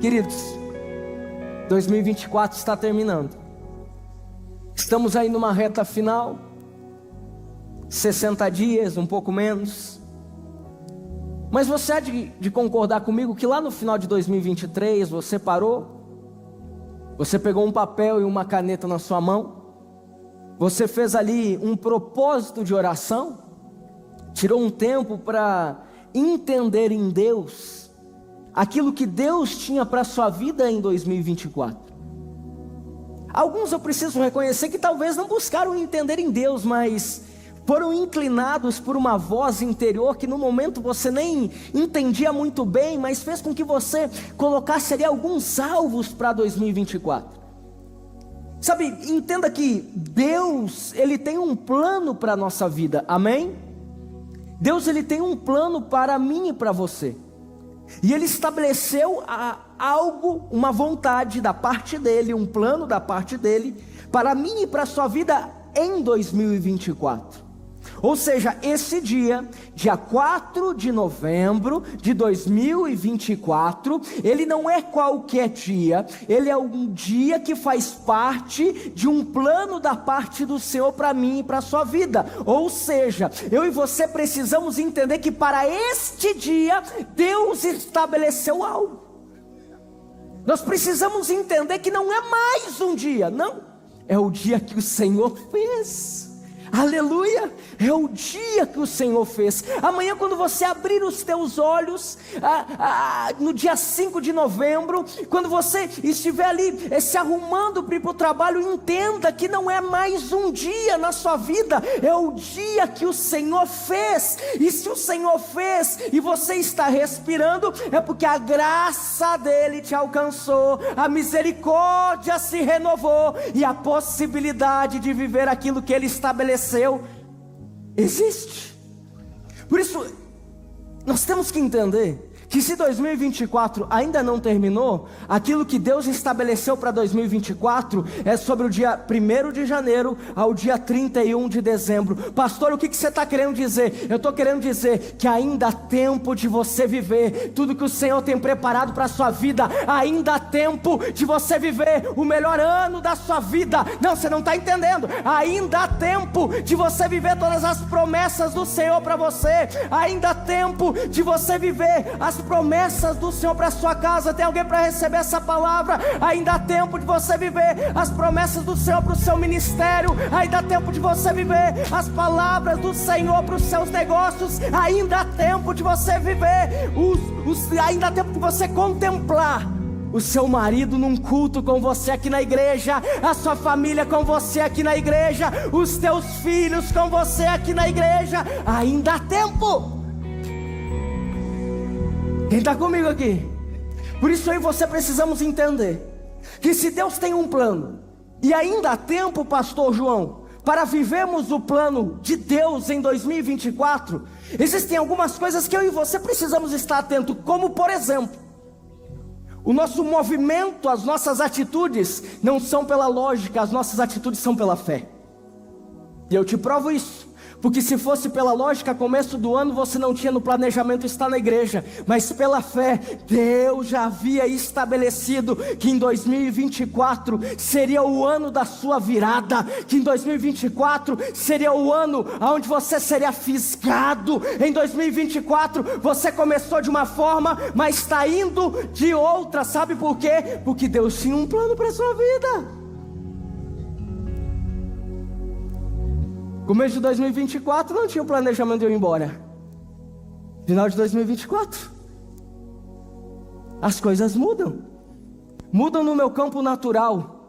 Queridos, 2024 está terminando. Estamos aí numa reta final, 60 dias, um pouco menos. Mas você há de concordar comigo que lá no final de 2023 você parou, você pegou um papel e uma caneta na sua mão, você fez ali um propósito de oração, tirou um tempo para entender em Deus aquilo que Deus tinha para a sua vida em 2024. Alguns eu preciso reconhecer que talvez não buscaram entender em Deus, mas foram inclinados por uma voz interior que no momento você nem entendia muito bem, mas fez com que você colocasse ali alguns alvos para 2024. Sabe, entenda que Deus, Ele tem um plano para a nossa vida, amém? Deus, Ele tem um plano para mim e para você. E Ele estabeleceu algo, uma vontade da parte dEle, um plano da parte dEle, para mim e para a sua vida em 2024. Ou seja, esse dia 4 de novembro de 2024, ele não é qualquer dia, ele é um dia que faz parte de um plano da parte do Senhor para mim e para a sua vida. Ou seja, eu e você precisamos entender que para este dia, Deus estabeleceu algo. Nós precisamos entender que não é mais um dia, não, é o dia que o Senhor fez. Aleluia, é o dia que o Senhor fez. Amanhã quando você abrir os teus olhos, no dia 5 de novembro, quando você estiver ali se arrumando para ir para o trabalho, entenda que não é mais um dia na sua vida, é o dia que o Senhor fez. E se o Senhor fez e você está respirando, é porque a graça dele te alcançou, a misericórdia se renovou e a possibilidade de viver aquilo que ele estabeleceu existe. Por isso nós temos que entender que se 2024 ainda não terminou, aquilo que Deus estabeleceu para 2024 é sobre o dia 1º de janeiro ao dia 31 de dezembro. Pastor, o que você está querendo dizer? Eu estou querendo dizer que ainda há tempo de você viver tudo que o Senhor tem preparado para a sua vida. Ainda há tempo de você viver o melhor ano da sua vida. Não, você não está entendendo. Ainda há tempo de você viver todas as promessas do Senhor para você. Ainda há tempo de você viver as promessas do Senhor para sua casa. Tem alguém para receber essa palavra? Ainda há tempo de você viver as promessas do Senhor para o seu ministério. Ainda há tempo de você viver as palavras do Senhor para os seus negócios. Ainda há tempo de você viver ainda há tempo de você contemplar o seu marido num culto com você aqui na igreja, a sua família com você aqui na igreja, os teus filhos com você aqui na igreja. Ainda há tempo. Quem está comigo aqui? Por isso eu e você precisamos entender que se Deus tem um plano, e ainda há tempo, pastor João, para vivermos o plano de Deus em 2024, existem algumas coisas que eu e você precisamos estar atento, como por exemplo, o nosso movimento, as nossas atitudes não são pela lógica, as nossas atitudes são pela fé. E eu te provo isso. Porque se fosse pela lógica, começo do ano você não tinha no planejamento estar na igreja. Mas pela fé, Deus já havia estabelecido que em 2024 seria o ano da sua virada. Que em 2024 seria o ano onde você seria fisgado. Em 2024 você começou de uma forma, mas está indo de outra. Sabe por quê? Porque Deus tinha um plano para a sua vida. Começo de 2024 não tinha o planejamento de eu ir embora. Final de 2024 as coisas mudam. Mudam no meu campo natural.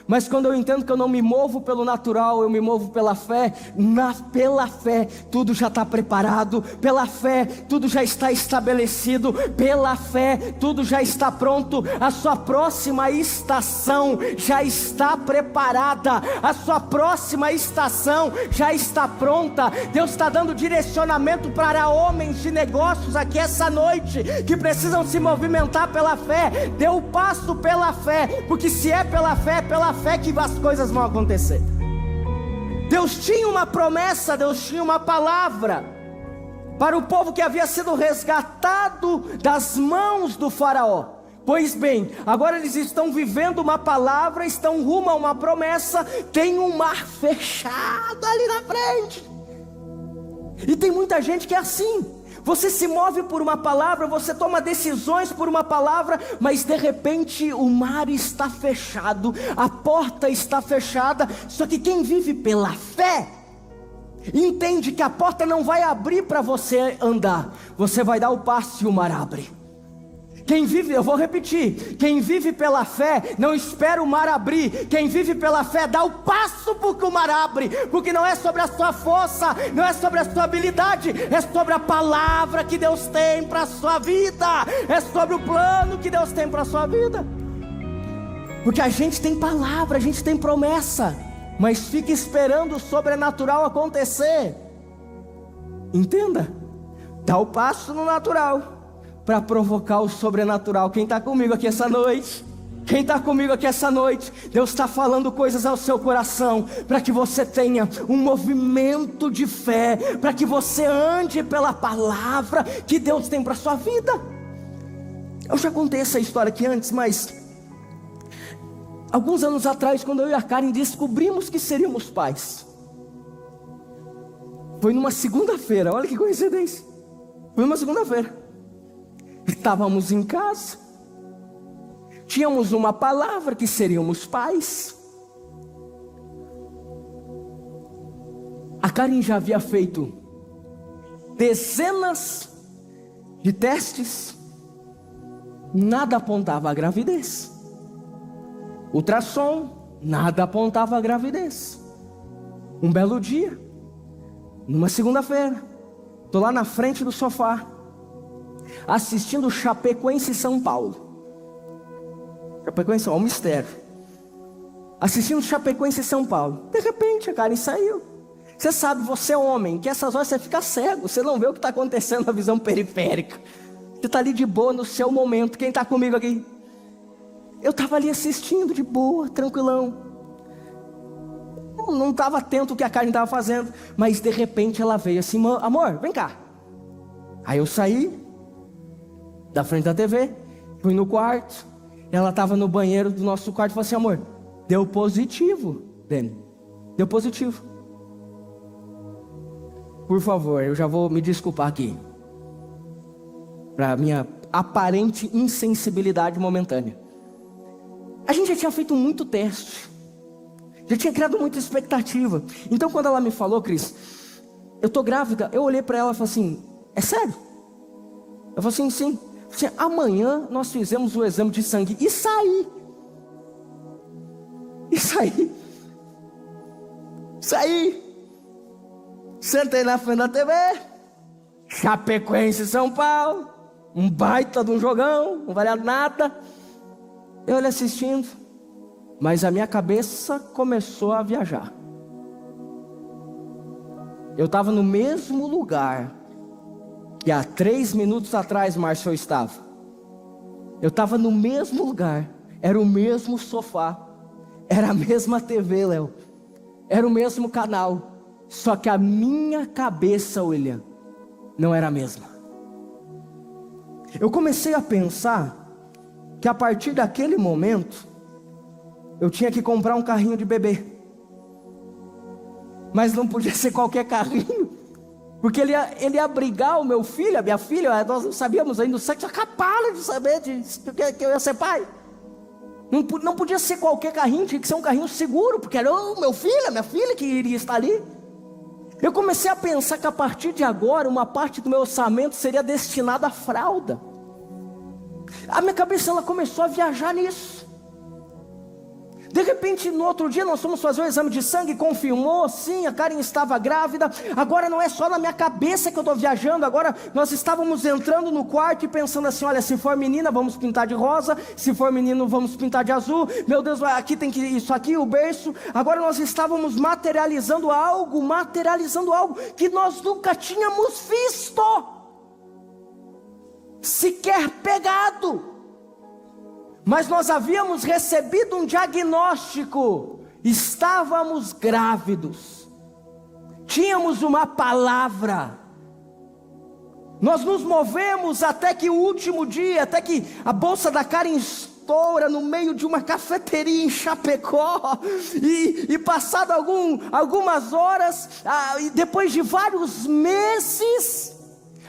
Mas quando eu entendo que eu não me movo pelo natural, eu me movo pela fé. Pela fé tudo já está preparado. Pela fé tudo já está estabelecido. Pela fé tudo já está pronto. A sua próxima estação já está preparada. A sua próxima estação já está pronta. Deus está dando direcionamento para homens de negócios aqui essa noite, que precisam se movimentar pela fé. Dê o passo pela fé, porque se é pela fé que as coisas vão acontecer. Deus tinha uma promessa, Deus tinha uma palavra para o povo que havia sido resgatado das mãos do faraó. Pois bem, agora eles estão vivendo uma palavra, estão rumo a uma promessa, tem um mar fechado ali na frente. E tem muita gente que é assim. Você se move por uma palavra, você toma decisões por uma palavra, mas de repente o mar está fechado, a porta está fechada. Só que quem vive pela fé entende que a porta não vai abrir para você andar, você vai dar o passo e o mar abre. Quem vive, eu vou repetir, quem vive pela fé não espera o mar abrir. Quem vive pela fé dá o passo porque o mar abre. Porque não é sobre a sua força, não é sobre a sua habilidade, é sobre a palavra que Deus tem para a sua vida, é sobre o plano que Deus tem para a sua vida. Porque a gente tem palavra, a gente tem promessa, mas fica esperando o sobrenatural acontecer. Entenda, dá o passo no natural para provocar o sobrenatural. Quem está comigo aqui essa noite? Quem está comigo aqui essa noite? Deus está falando coisas ao seu coração, para que você tenha um movimento de fé, para que você ande pela palavra que Deus tem para a sua vida. Eu já contei essa história aqui antes, mas alguns anos atrás, quando eu e a Karen descobrimos que seríamos pais, foi numa segunda-feira. Olha que coincidência, foi numa segunda-feira. Estávamos em casa, tínhamos uma palavra que seríamos pais. A Karen já havia feito dezenas de testes, nada apontava a gravidez. Ultrassom, nada apontava a gravidez. Um belo dia, numa segunda-feira, estou lá na frente do sofá, assistindo Chapecoense e São Paulo. Chapecoense é um mistério. Assistindo Chapecoense e São Paulo. De repente a Karen saiu. Você sabe, você é homem, que essas horas você fica cego, você não vê o que está acontecendo na visão periférica. Você está ali de boa no seu momento. Quem está comigo aqui? Eu estava ali assistindo de boa, tranquilão. Eu não estava atento ao que a Karen estava fazendo, mas de repente ela veio assim: amor, vem cá. Aí eu saí da frente da TV, fui no quarto. Ela estava no banheiro do nosso quarto e falou assim: amor, deu positivo, Dani, deu positivo. Por favor, eu já vou me desculpar aqui para minha aparente insensibilidade momentânea. A gente já tinha feito muito teste, já tinha criado muita expectativa. Então quando ela me falou: Cris, eu tô grávida, eu olhei para ela e falei assim: é sério? Eu falei assim: sim. Amanhã nós fizemos o exame de sangue e saí. Sentei na frente da TV, Chapecoense São Paulo, um baita de um jogão, não valia nada. Eu olhei assistindo, mas a minha cabeça começou a viajar. Eu estava no mesmo lugar que há 3 minutos atrás Márcio estava. Eu estava no mesmo lugar, era o mesmo sofá, era a mesma TV, Léo, era o mesmo canal, só que a minha cabeça, William, não era a mesma. Eu comecei a pensar que a partir daquele momento eu tinha que comprar um carrinho de bebê, mas não podia ser qualquer carrinho, porque ele ia abrigar o meu filho, a minha filha. Nós não sabíamos ainda, o sexo acabaram de saber que eu ia ser pai. Não podia ser qualquer carrinho, tinha que ser um carrinho seguro, porque era o meu filho, a minha filha que iria estar ali. Eu comecei a pensar que a partir de agora, uma parte do meu orçamento seria destinada à fralda. A minha cabeça ela começou a viajar nisso. De repente, no outro dia, nós fomos fazer um exame de sangue, confirmou, sim, a Karen estava grávida. Agora não é só na minha cabeça que eu estou viajando, agora nós estávamos entrando no quarto e pensando assim: olha, se for menina, vamos pintar de rosa, se for menino, vamos pintar de azul. Meu Deus, aqui tem que isso aqui, o berço. Agora nós estávamos materializando algo que nós nunca tínhamos visto, sequer pegado. Mas nós havíamos recebido um diagnóstico, estávamos grávidos, tínhamos uma palavra. Nós nos movemos até que o último dia, até que a bolsa da Karen estoura no meio de uma cafeteria em Chapecó, e passado algumas horas, e depois de vários meses,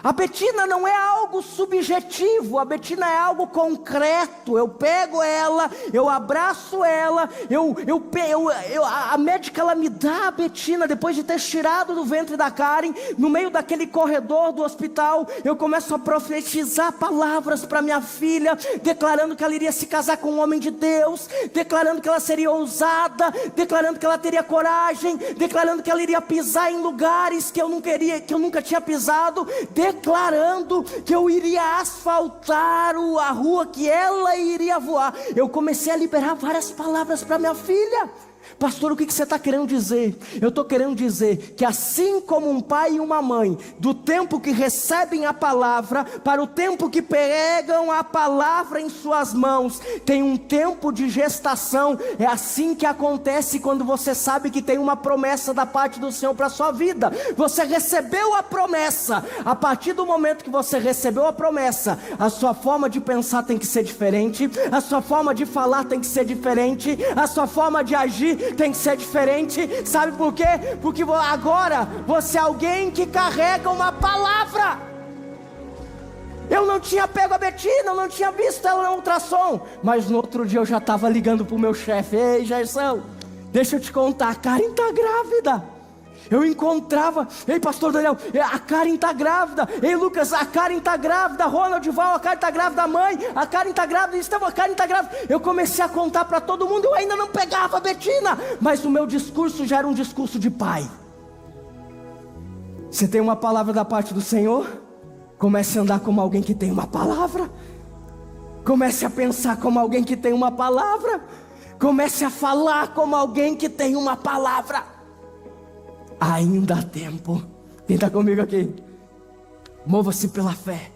a Betina não é algo subjetivo, a Betina é algo concreto. Eu pego ela, eu abraço ela, a médica ela me dá a Betina, depois de ter tirado do ventre da Karen, no meio daquele corredor do hospital, eu começo a profetizar palavras para minha filha, declarando que ela iria se casar com um homem de Deus, declarando que ela seria ousada, declarando que ela teria coragem, declarando que ela iria pisar em lugares que eu nunca tinha pisado, declarando que eu iria asfaltar a rua que ela iria voar. Eu comecei a liberar várias palavras para minha filha. Pastor, o que você está querendo dizer? Eu estou querendo dizer que assim como um pai e uma mãe, do tempo que recebem a palavra para o tempo que pegam a palavra em suas mãos, tem um tempo de gestação. É assim que acontece quando você sabe que tem uma promessa da parte do Senhor para a sua vida. Você recebeu a promessa. A partir do momento que você recebeu a promessa, a sua forma de pensar tem que ser diferente, a sua forma de falar tem que ser diferente, a sua forma de agir tem que ser diferente. Sabe por quê? Porque agora você é alguém que carrega uma palavra. Eu não tinha pego a Betina, eu não tinha visto ela no ultrassom, mas no outro dia eu já estava ligando para o meu chefe: ei, Gerson, deixa eu te contar, a Karen está grávida. Eu encontrava: ei, pastor Daniel, a Karen está grávida. Ei, Lucas, a Karen está grávida. Ronald, Val, a Karen está grávida. Mãe, a Karen está grávida. Estevão, a Karen está grávida. Eu comecei a contar para todo mundo. Eu ainda não pegava a Betina, mas o meu discurso já era um discurso de pai. Você tem uma palavra da parte do Senhor? Comece a andar como alguém que tem uma palavra. Comece a pensar como alguém que tem uma palavra. Comece a falar como alguém que tem uma palavra. Ainda há tempo. Quem está comigo aqui? Mova-se pela fé.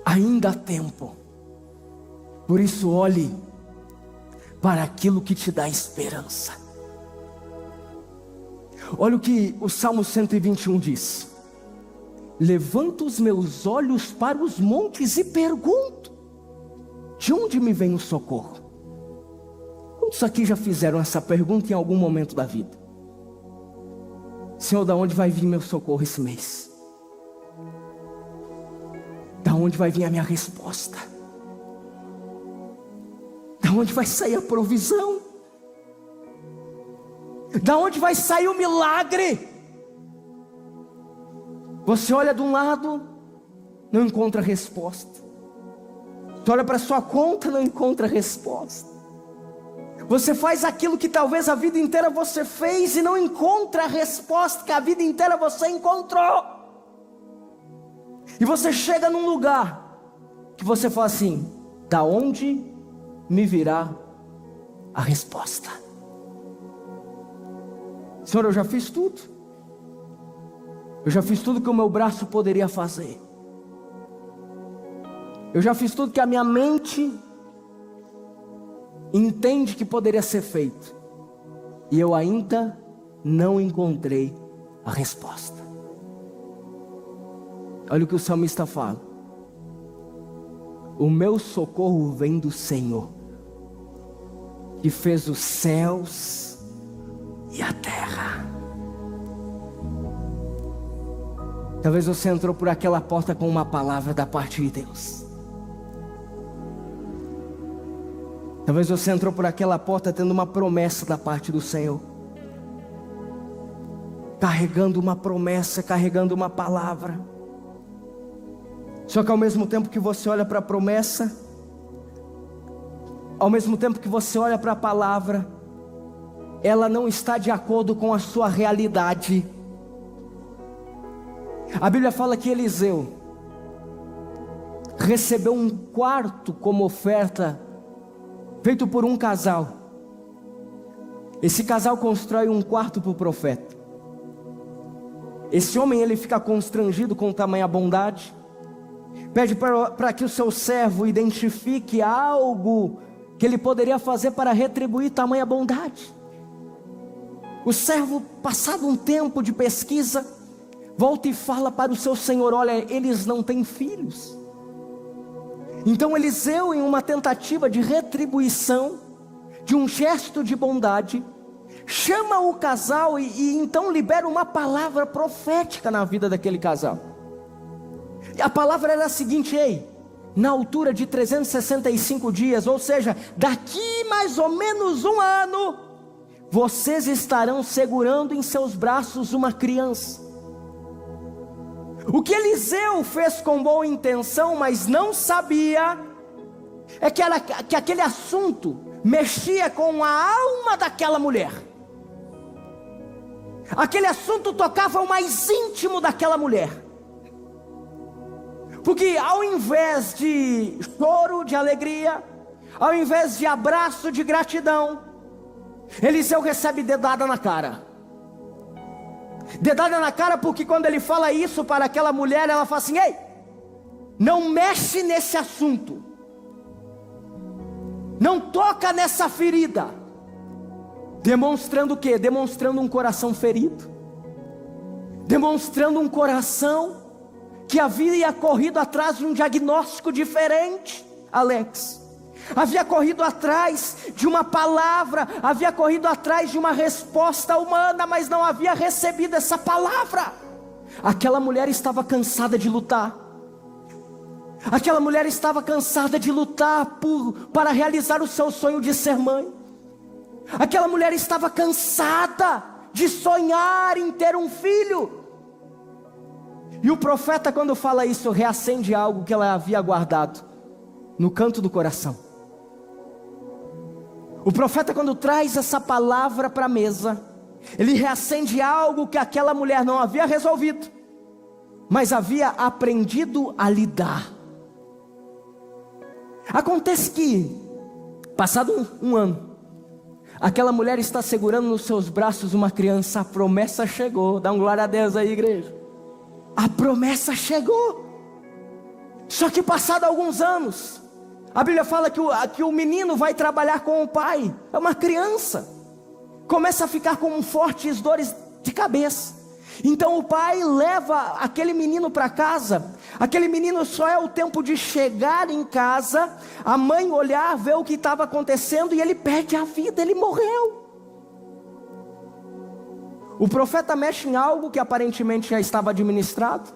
Ainda há tempo. Por isso olhe para aquilo que te dá esperança. Olha o que o Salmo 121 diz: levanto os meus olhos para os montes e pergunto: de onde me vem o socorro? Quantos aqui já fizeram essa pergunta em algum momento da vida? Senhor, da onde vai vir meu socorro esse mês? Da onde vai vir a minha resposta? Da onde vai sair a provisão? Da onde vai sair o milagre? Você olha de um lado, não encontra resposta. Você olha para a sua conta, não encontra resposta. Você faz aquilo que talvez a vida inteira você fez e não encontra a resposta que a vida inteira você encontrou. E você chega num lugar que você fala assim: da onde me virá a resposta? Senhor, eu já fiz tudo. Eu já fiz tudo que o meu braço poderia fazer. Eu já fiz tudo que a minha mente entende que poderia ser feito, e eu ainda não encontrei a resposta. Olha o que o salmista fala: o meu socorro vem do Senhor, que fez os céus e a terra. Talvez você entrou por aquela porta com uma palavra da parte de Deus. Talvez você entrou por aquela porta tendo uma promessa da parte do Senhor, carregando uma promessa, carregando uma palavra. Só que ao mesmo tempo que você olha para a promessa, ao mesmo tempo que você olha para a palavra, ela não está de acordo com a sua realidade. A Bíblia fala que Eliseu recebeu um quarto como oferta, feito por um casal. Esse casal constrói um quarto para o profeta. Esse homem, ele fica constrangido com tamanha bondade, pede para que o seu servo identifique algo que ele poderia fazer para retribuir tamanha bondade. O servo, passado um tempo de pesquisa, volta e fala para o seu senhor: olha, eles não têm filhos. Então Eliseu, em uma tentativa de retribuição, de um gesto de bondade, chama o casal e então libera uma palavra profética na vida daquele casal. E a palavra era a seguinte: ei, na altura de 365 dias, ou seja, daqui mais ou menos um ano, vocês estarão segurando em seus braços uma criança. O que Eliseu fez com boa intenção, mas não sabia, é que aquele assunto mexia com a alma daquela mulher. Aquele assunto tocava o mais íntimo daquela mulher. Porque ao invés de choro de alegria, ao invés de abraço de gratidão, Eliseu recebe dedada na cara. Dedada na cara, porque quando ele fala isso para aquela mulher, ela fala assim: ei, não mexe nesse assunto, não toca nessa ferida. Demonstrando o quê? Demonstrando um coração ferido, demonstrando um coração que havia corrido atrás de um diagnóstico diferente. Alex, havia corrido atrás de uma palavra, havia corrido atrás de uma resposta humana, mas não havia recebido essa palavra. Aquela mulher estava cansada de lutar. Aquela mulher estava cansada de lutar para realizar o seu sonho de ser mãe. Aquela mulher estava cansada de sonhar em ter um filho. E o profeta, quando fala isso, reacende algo que ela havia guardado no canto do coração. O profeta, quando traz essa palavra para a mesa, ele reacende algo que aquela mulher não havia resolvido, mas havia aprendido a lidar. Acontece que, passado um ano, aquela mulher está segurando nos seus braços uma criança. A promessa chegou. Dá um glória a Deus aí, igreja. A promessa chegou. Só que passado alguns anos, a Bíblia fala que o menino vai trabalhar com o pai. É uma criança. Começa a ficar com fortes dores de cabeça. Então o pai leva aquele menino para casa. Aquele menino só é o tempo de chegar em casa, a mãe olhar, ver o que estava acontecendo, e ele perde a vida, ele morreu. O profeta mexe em algo que aparentemente já estava administrado,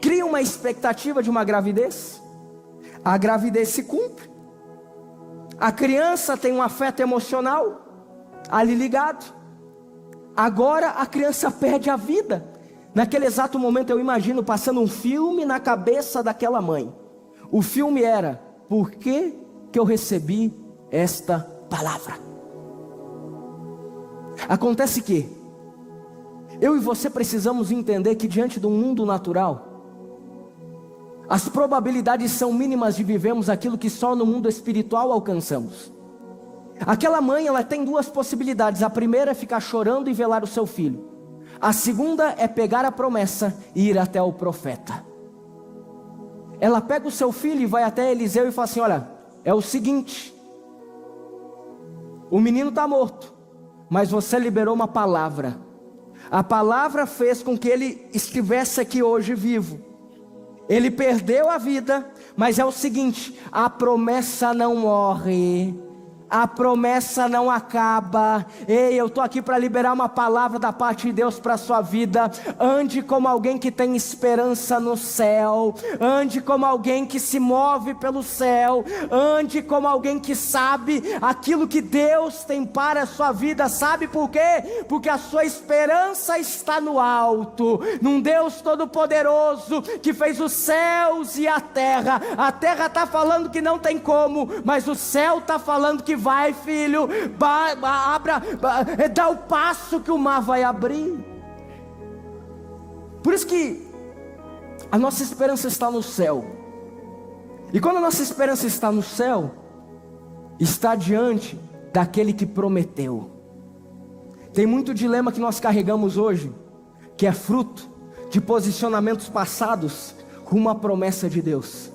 cria uma expectativa de uma gravidez. A gravidez se cumpre, a criança tem um afeto emocional ali ligado. Agora a criança perde a vida. Naquele exato momento eu imagino passando um filme na cabeça daquela mãe. O filme era: por que eu recebi esta palavra? Acontece que eu e você precisamos entender que diante do mundo natural, as probabilidades são mínimas de vivermos aquilo que só no mundo espiritual alcançamos. Aquela mãe, ela tem duas possibilidades. A primeira é ficar chorando e velar o seu filho. A segunda é pegar a promessa e ir até o profeta. Ela pega o seu filho e vai até Eliseu e fala assim: olha, é o seguinte, o menino está morto, mas você liberou uma palavra. A palavra fez com que ele estivesse aqui hoje vivo. Ele perdeu a vida, mas é o seguinte, a promessa não morre, a promessa não acaba. Ei, eu estou aqui para liberar uma palavra da parte de Deus para a sua vida. Ande como alguém que tem esperança no céu. Ande como alguém que se move pelo céu. Ande como alguém que sabe aquilo que Deus tem para a sua vida. Sabe por quê? Porque a sua esperança está no alto, num Deus todo-poderoso que fez os céus e a terra. A terra está falando que não tem como, mas o céu está falando que vai, filho, dá o passo que o mar vai abrir. Por isso que a nossa esperança está no céu. E quando a nossa esperança está no céu, está diante daquele que prometeu. Tem muito dilema que nós carregamos hoje, que é fruto de posicionamentos passados rumo à promessa de Deus.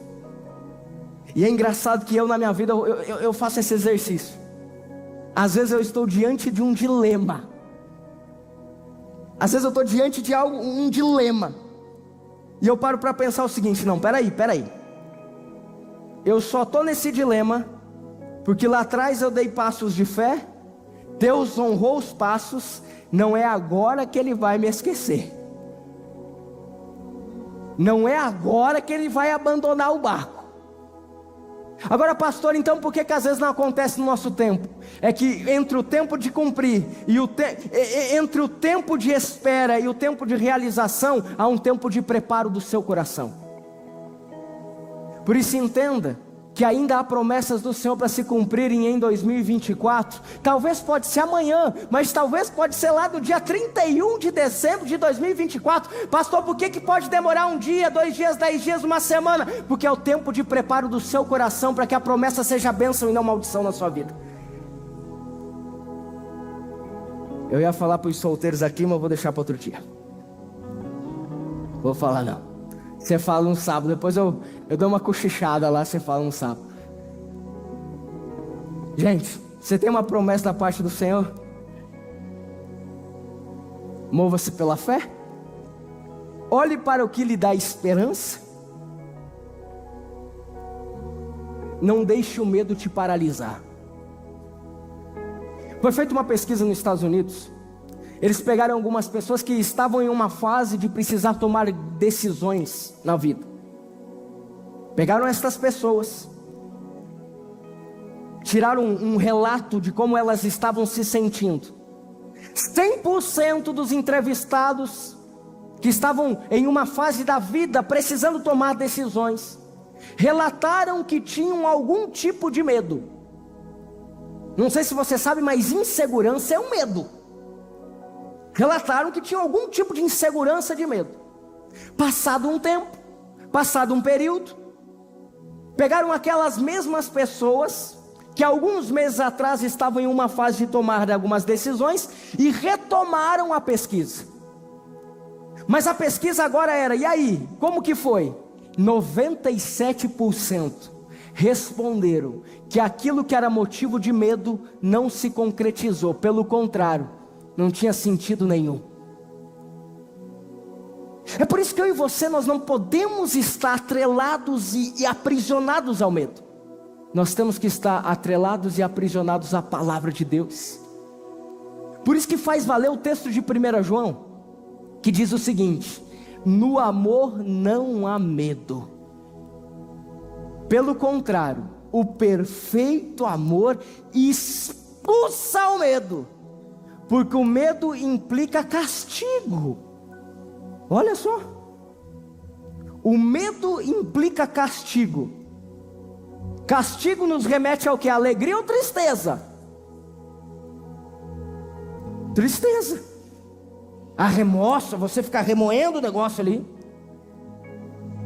E é engraçado que eu na minha vida, eu faço esse exercício. Às vezes eu estou diante de um dilema. Às vezes eu estou diante de algo, um dilema, e eu paro para pensar o seguinte: não, peraí, eu só estou nesse dilema porque lá atrás eu dei passos de fé, Deus honrou os passos, não é agora que Ele vai me esquecer, não é agora que Ele vai abandonar o barco. Agora, pastor, então por que às vezes não acontece no nosso tempo? É que entre o tempo de cumprir e entre o tempo de espera e o tempo de realização, há um tempo de preparo do seu coração. Por isso entenda que ainda há promessas do Senhor para se cumprirem em 2024, talvez pode ser amanhã, mas talvez pode ser lá do dia 31 de dezembro de 2024, pastor, por que pode demorar um dia, 2 dias, 10 dias, uma semana? Porque é o tempo de preparo do seu coração, para que a promessa seja bênção e não maldição na sua vida. Eu ia falar para os solteiros aqui, mas vou deixar para outro dia, vou falar não. Você fala um sábado, depois eu dou uma cochichada lá, você fala um sábado. Gente, você tem uma promessa da parte do Senhor? Mova-se pela fé. Olhe para o que lhe dá esperança. Não deixe o medo te paralisar. Foi feita uma pesquisa nos Estados Unidos. Eles pegaram algumas pessoas que estavam em uma fase de precisar tomar decisões na vida. Pegaram essas pessoas, tiraram um relato de como elas estavam se sentindo. 100% dos entrevistados que estavam em uma fase da vida precisando tomar decisões, relataram que tinham algum tipo de medo. Não sei se você sabe, mas insegurança é um medo. Relataram que tinham algum tipo de insegurança, de medo. Passado um tempo, passado um período, pegaram aquelas mesmas pessoas que alguns meses atrás estavam em uma fase de tomar algumas decisões e retomaram a pesquisa. Mas a pesquisa agora era: e aí, como que foi? 97% responderam que aquilo que era motivo de medo não se concretizou, pelo contrário, não tinha sentido nenhum. É por isso que eu e você, nós não podemos estar atrelados e aprisionados ao medo. Nós temos que estar atrelados e aprisionados à palavra de Deus. Por isso que faz valer o texto de 1 João, que diz o seguinte: no amor não há medo. Pelo contrário, o perfeito amor expulsa o medo, porque o medo implica castigo. Olha só, o medo implica castigo. Castigo nos remete ao que? Alegria ou tristeza? Tristeza. A remorso, você ficar remoendo o negócio ali.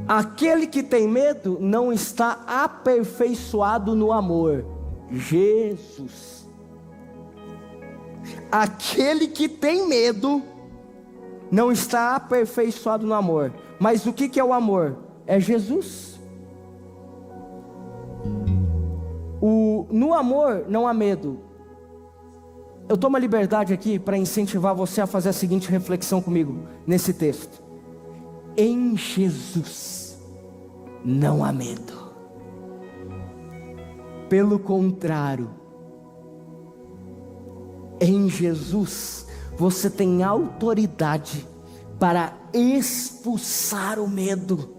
Aquele que tem medo não está aperfeiçoado no amor. Jesus. Aquele que tem medo não está aperfeiçoado no amor. Mas o que é o amor? É Jesus. No amor não há medo. Eu tomo a liberdade aqui para incentivar você a fazer a seguinte reflexão comigo nesse texto. Em Jesus não há medo. Pelo contrário, em Jesus você tem autoridade para expulsar o medo,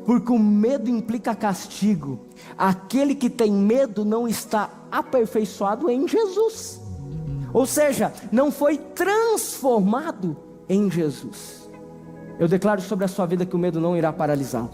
porque o medo implica castigo. Aquele que tem medo não está aperfeiçoado em Jesus, ou seja, não foi transformado em Jesus. Eu declaro sobre a sua vida que o medo não irá paralisá-lo.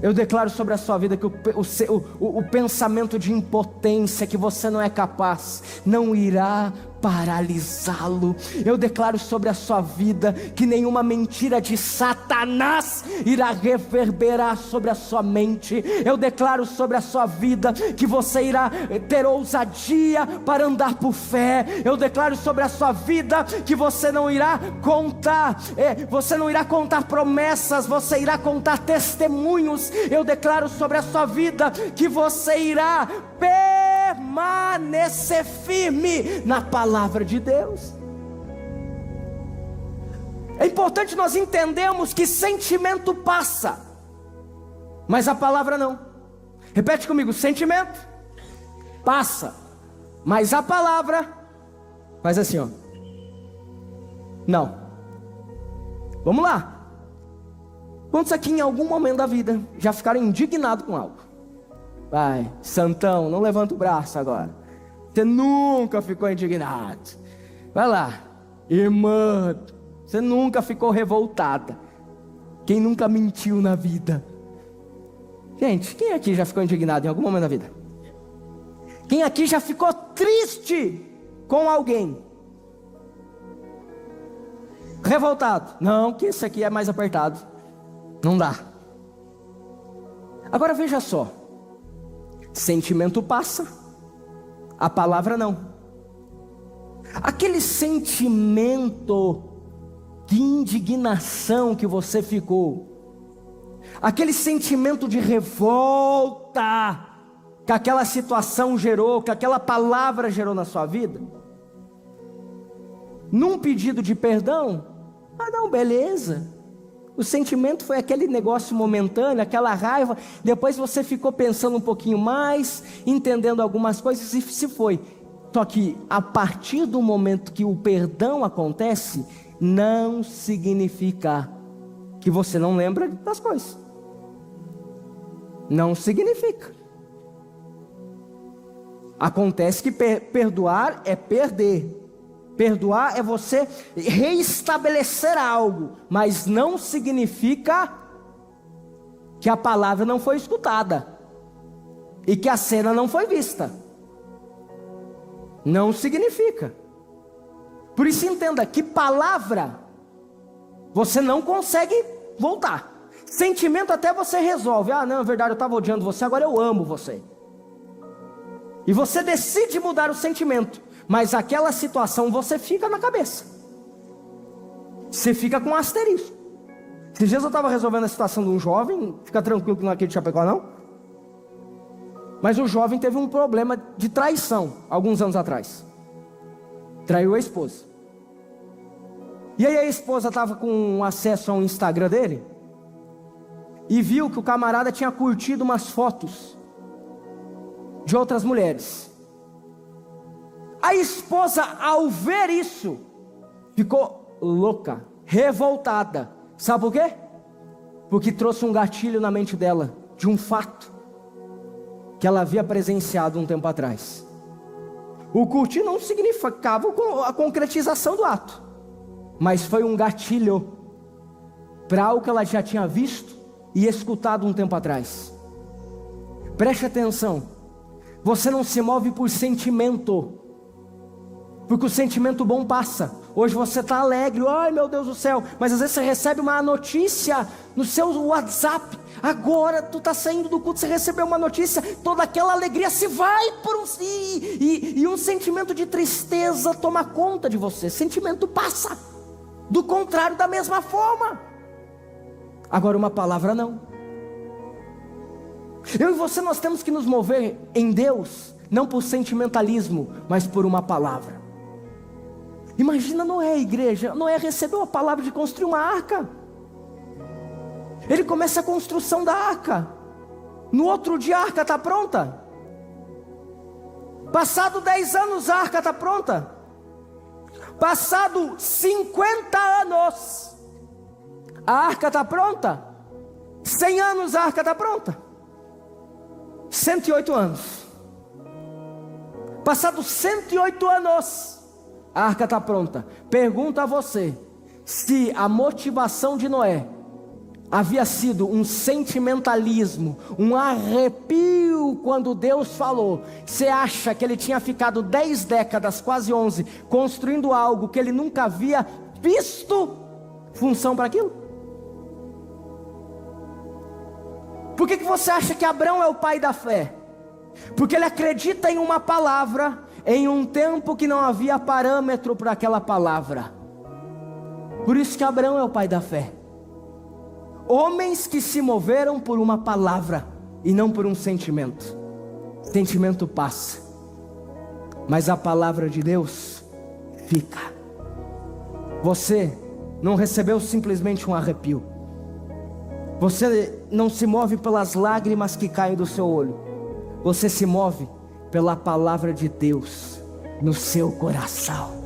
Eu declaro sobre a sua vida que o pensamento de impotência, que você não é capaz, não irá paralisá-lo. Eu declaro sobre a sua vida que nenhuma mentira de Satanás irá reverberar sobre a sua mente. Eu declaro sobre a sua vida que você irá ter ousadia para andar por fé. Eu declaro sobre a sua vida que você não irá contar promessas, você irá contar testemunhos. Eu declaro sobre a sua vida que você irá permanecer firme na palavra de Deus. É importante nós entendermos que sentimento passa, mas a palavra não. Repete comigo: sentimento passa, mas a palavra faz assim, ó. Não. Vamos lá. Quantos aqui em algum momento da vida já ficaram indignados com algo? Vai, santão, não levanta o braço agora. Você nunca ficou indignado. Vai lá, irmã, você nunca ficou revoltada. Quem nunca mentiu na vida? Gente, quem aqui já ficou indignado em algum momento da vida? Quem aqui já ficou triste com alguém? Revoltado? Não, que esse aqui é mais apertado. Não dá. Agora veja só. Sentimento passa, a palavra não. Aquele sentimento de indignação que você ficou, aquele sentimento de revolta que aquela situação gerou, que aquela palavra gerou na sua vida, num pedido de perdão, não, beleza. O sentimento foi aquele negócio momentâneo, aquela raiva. Depois você ficou pensando um pouquinho mais, entendendo algumas coisas e se foi. Só que a partir do momento que o perdão acontece, não significa que você não lembra das coisas. Não significa. Acontece que perdoar é perder. Perdoar é você reestabelecer algo, mas não significa que a palavra não foi escutada e que a cena não foi vista. Não significa. Por isso entenda que palavra você não consegue voltar. Sentimento até você resolve. Não, é verdade, eu estava odiando você, agora eu amo você. E você decide mudar o sentimento. Mas aquela situação você fica na cabeça. Você fica com um asterisco. Esses dias eu estava resolvendo a situação de um jovem. Fica tranquilo que não é aqui de Chapecó não. Mas o jovem teve um problema de traição alguns anos atrás. Traiu a esposa. E aí a esposa estava com acesso ao Instagram dele e viu que o camarada tinha curtido umas fotos de outras mulheres. A esposa, ao ver isso, ficou louca, revoltada. Sabe por quê? Porque trouxe um gatilho na mente dela, de um fato que ela havia presenciado um tempo atrás. O curtir não significava a concretização do ato, mas foi um gatilho para algo que ela já tinha visto e escutado um tempo atrás. Preste atenção, você não se move por sentimento, porque o sentimento bom passa. Hoje você está alegre, ai meu Deus do céu, mas às vezes você recebe uma notícia no seu WhatsApp. Agora tu está saindo do culto, você recebeu uma notícia, toda aquela alegria se vai por e um sentimento de tristeza toma conta de você. Sentimento passa. Do contrário, da mesma forma. Agora uma palavra não. Eu e você, nós temos que nos mover em Deus, não por sentimentalismo, mas por uma palavra. Imagina Noé, igreja. Noé recebeu a palavra de construir uma arca. Ele começa a construção da arca. No outro dia a arca está pronta. Passado 10 anos a arca está pronta. Passado 50 anos a arca está pronta. 100 anos a arca está pronta. 108 anos. Passados 108 anos, a arca está pronta. Pergunto a você, se a motivação de Noé havia sido um sentimentalismo, um arrepio quando Deus falou, você acha que ele tinha ficado 10 décadas, quase 11, construindo algo que ele nunca havia visto função para aquilo? Por que você acha que Abraão é o pai da fé? Porque ele acredita em uma palavra, em um tempo que não havia parâmetro para aquela palavra. Por isso que Abraão é o pai da fé. Homens que se moveram por uma palavra e não por um sentimento. Sentimento passa, mas a palavra de Deus fica. Você não recebeu simplesmente um arrepio. Você não se move pelas lágrimas que caem do seu olho. Você se move pela palavra de Deus no seu coração.